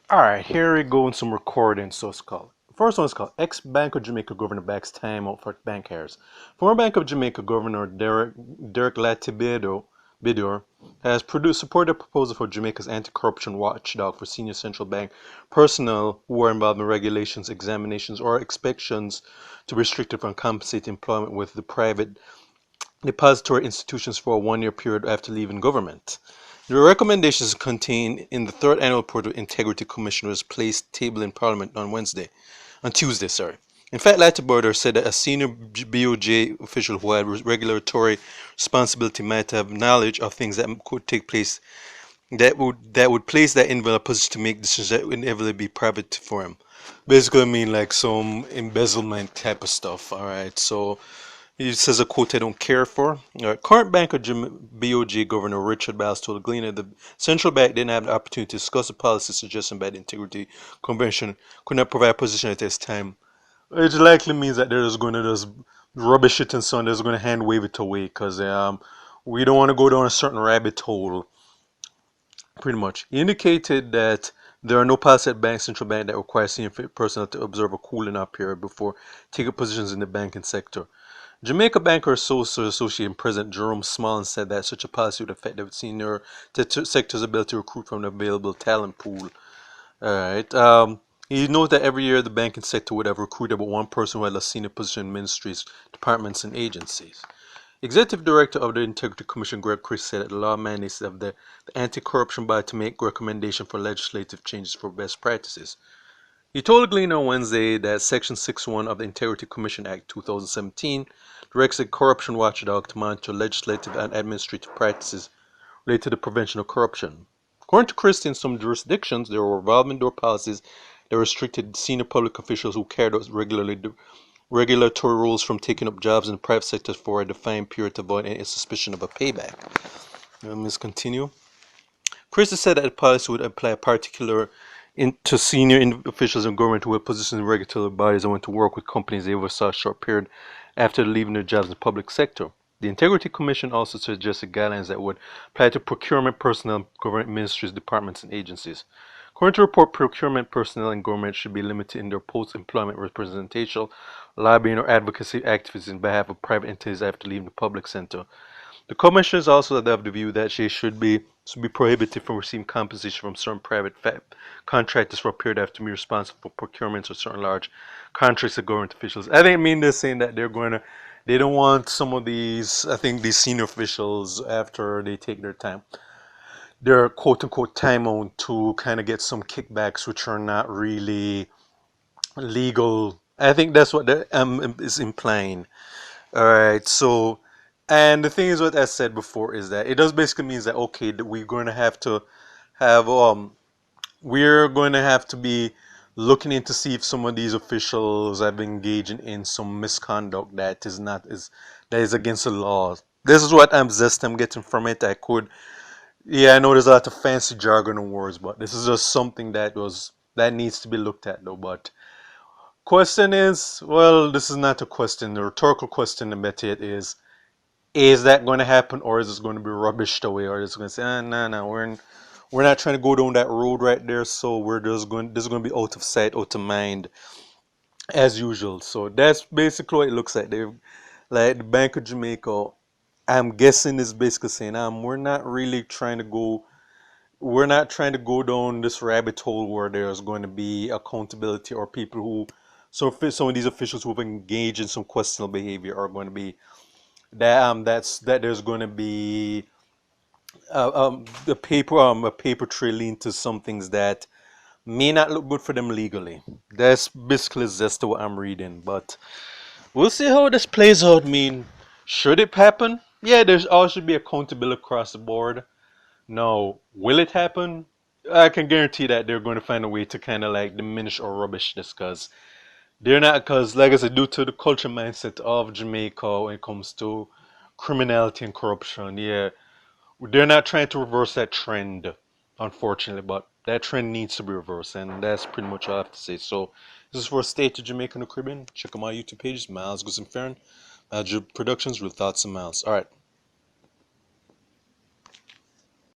Alright, here we go in some recording. So it's called. First one is called Ex Bank of Jamaica Governor backs timeout for bank errors. Former Bank of Jamaica Governor Derick Latibeaudiere has supported a proposal for Jamaica's anti-corruption watchdog for senior central bank personnel who are involved in regulations, examinations, or inspections to be restricted from compensated employment with the private depository institutions for a one-year period after leaving government. The recommendations contained in the third annual report of Integrity Commission was placed table in Parliament on Tuesday. In fact, Latibeaudiere said that a senior BOJ official who had regulatory responsibility might have knowledge of things that could take place that would place that individual in a position to make decisions that would inevitably be private for him. Basically, I mean like some embezzlement type of stuff. All right, so he says a quote I don't care for. Current Bank of BOJ Governor Richard Bales told Gleaner the central bank didn't have the opportunity to discuss a policy suggestion by the Integrity Convention, could not provide a position at this time. It likely means that they're just going to just rubbish it and so on. They're just going to hand wave it away because we don't want to go down a certain rabbit hole. Pretty much. He indicated that there are no policy at central bank that require senior personnel to observe a cooling off period before taking positions in the banking sector. Jamaica Bankers Association President Jerome Smallin said that such a policy would affect the senior sector's ability to recruit from the available talent pool. All right. He noted that every year the banking sector would have recruited about one person who had a senior position in ministries, departments, and agencies. Executive Director of the Integrity Commission, Greg Chris, said that the law mandates of the anti-corruption body to make recommendations for legislative changes for best practices. He told Gleaner on Wednesday that Section 6.1 of the Integrity Commission Act 2017 directs the corruption watchdog to monitor legislative and administrative practices related to the prevention of corruption. According to Christie, in some jurisdictions, there were revolving door policies that restricted senior public officials who carried out regulatory rules from taking up jobs in the private sector for a defined period to avoid any suspicion of a payback. Let's continue. Christie said that the policy would apply particular to senior officials in government who had positions in regulatory bodies and went to work with companies they oversaw a short period after leaving their jobs in the public sector. The Integrity Commission also suggested guidelines that would apply to procurement personnel, government ministries, departments, and agencies. According to the report, procurement personnel in government should be limited in their post-employment representational, lobbying, or advocacy activities in behalf of private entities after leaving the public sector. The commission is also of the view that she should be prohibited from receiving compensation from certain private contractors for a period after being responsible for procurements or certain large contracts of government officials. I think they're saying that they don't want some of these, I think these senior officials after they take their quote unquote timeout to kind of get some kickbacks which are not really legal. I think that's what that is implying. All right, so, and the thing is, what I said before is that it does basically means that okay, that we're going to have to have we're going to have to be looking in to see if some of these officials have engaged in some misconduct that is against the law. This is what I'm getting from it. I know there's a lot of fancy jargon and words, but this is just something that needs to be looked at though. But question is, well, this is not a question. The rhetorical question about it is that going to happen, or is this going to be rubbished away, or is it going to say, no, we're not trying to go down that road right there, so this is going to be out of sight, out of mind, as usual. So that's basically what it looks like. Like the Bank of Jamaica, I'm guessing is basically saying, we're not trying to go down this rabbit hole where there's going to be accountability or people who, so some of these officials who have engaged in some questionable behavior are going to be that there's going to be a paper trail leading to some things that may not look good for them legally. That's basically just what I'm reading, but we'll see how this plays out. I mean, should it happen? Yeah, there's all should be accountability across the board. No, will it happen? I can guarantee that they're going to find a way to kind of like diminish or rubbish this because they're not, because like I said, due to the culture mindset of Jamaica when it comes to criminality and corruption, yeah, they're not trying to reverse that trend, unfortunately, but that trend needs to be reversed, and that's pretty much all I have to say. So, this is for State of Jamaica and the Caribbean. Check out my YouTube pages, Miles Goes and Farron, Magic Productions, Real Thoughts and Miles. Alright.